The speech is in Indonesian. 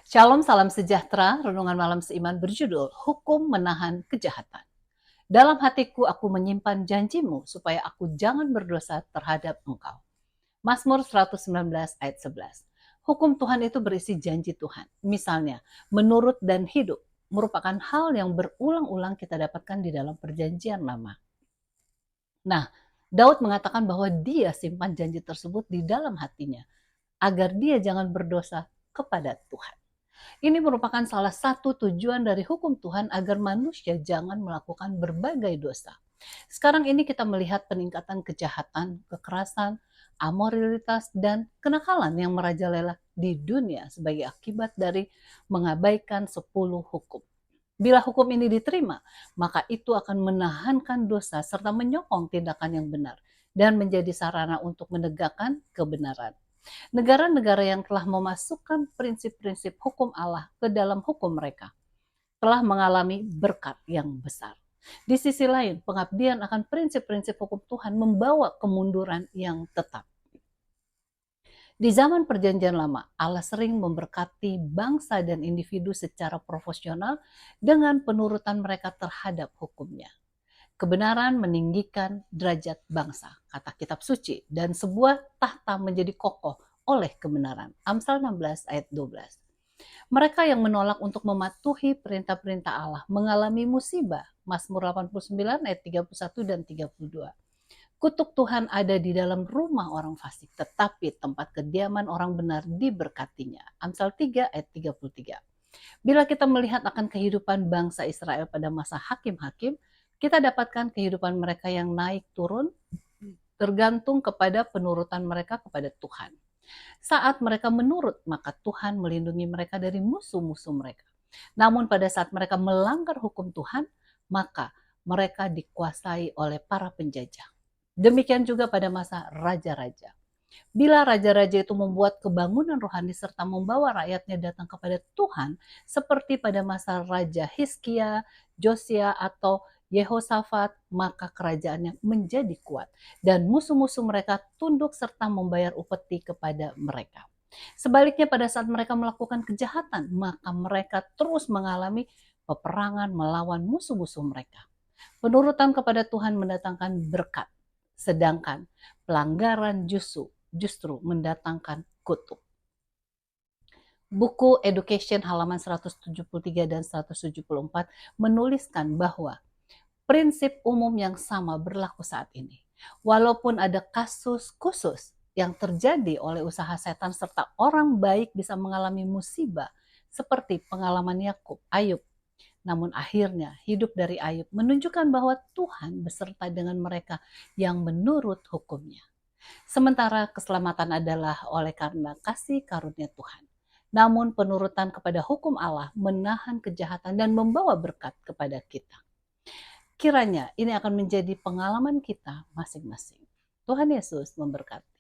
Shalom, salam sejahtera. Renungan malam seiman berjudul Hukum Menahan Kejahatan. Dalam hatiku aku menyimpan janjimu supaya aku jangan berdosa terhadap engkau. Mazmur 119 ayat 11. Hukum Tuhan itu berisi janji Tuhan. Misalnya, menurut dan hidup merupakan hal yang berulang-ulang kita dapatkan di dalam perjanjian lama. Nah, Daud mengatakan bahwa dia simpan janji tersebut di dalam hatinya agar dia jangan berdosa kepada Tuhan. Ini merupakan salah satu tujuan dari hukum Tuhan agar manusia jangan melakukan berbagai dosa. Sekarang ini kita melihat peningkatan kejahatan, kekerasan, amoralitas, dan kenakalan yang merajalela di dunia sebagai akibat dari mengabaikan 10 hukum. Bila hukum ini diterima, maka itu akan menahankan dosa serta menyokong tindakan yang benar dan menjadi sarana untuk menegakkan kebenaran. Negara-negara yang telah memasukkan prinsip-prinsip hukum Allah ke dalam hukum mereka telah mengalami berkat yang besar. Di sisi lain, pengabdian akan prinsip-prinsip hukum Tuhan membawa kemunduran yang tetap. Di zaman Perjanjian Lama, Allah sering memberkati bangsa dan individu secara profesional dengan penurutan mereka terhadap hukumnya. Kebenaran meninggikan derajat bangsa, kata kitab suci, dan sebuah tahta menjadi kokoh oleh kebenaran. Amsal 16 ayat 12. Mereka yang menolak untuk mematuhi perintah-perintah Allah mengalami musibah. Mazmur 89 ayat 31 dan 32. Kutuk Tuhan ada di dalam rumah orang fasik, tetapi tempat kediaman orang benar diberkatinya. Amsal 3 ayat 33. Bila kita melihat akan kehidupan bangsa Israel pada masa hakim-hakim, kita dapatkan kehidupan mereka yang naik turun tergantung kepada penurutan mereka kepada Tuhan. Saat mereka menurut, maka Tuhan melindungi mereka dari musuh-musuh mereka. Namun pada saat mereka melanggar hukum Tuhan, maka mereka dikuasai oleh para penjajah. Demikian juga pada masa raja-raja. Bila raja-raja itu membuat kebangunan rohani serta membawa rakyatnya datang kepada Tuhan, seperti pada masa Raja Hizkia, Josia, atau Yehosafat, maka kerajaannya menjadi kuat dan musuh-musuh mereka tunduk serta membayar upeti kepada mereka. Sebaliknya pada saat mereka melakukan kejahatan, maka mereka terus mengalami peperangan melawan musuh-musuh mereka. Penurutan kepada Tuhan mendatangkan berkat, sedangkan pelanggaran justru mendatangkan kutuk. Buku Education halaman 173 dan 174 menuliskan bahwa prinsip umum yang sama berlaku saat ini. Walaupun ada kasus khusus yang terjadi oleh usaha setan serta orang baik bisa mengalami musibah seperti pengalaman Ayub. Namun akhirnya hidup dari Ayub menunjukkan bahwa Tuhan beserta dengan mereka yang menurut hukumnya. Sementara keselamatan adalah oleh karena kasih karunia Tuhan. Namun penurutan kepada hukum Allah menahan kejahatan dan membawa berkat kepada kita. Kiranya ini akan menjadi pengalaman kita masing-masing. Tuhan Yesus memberkati.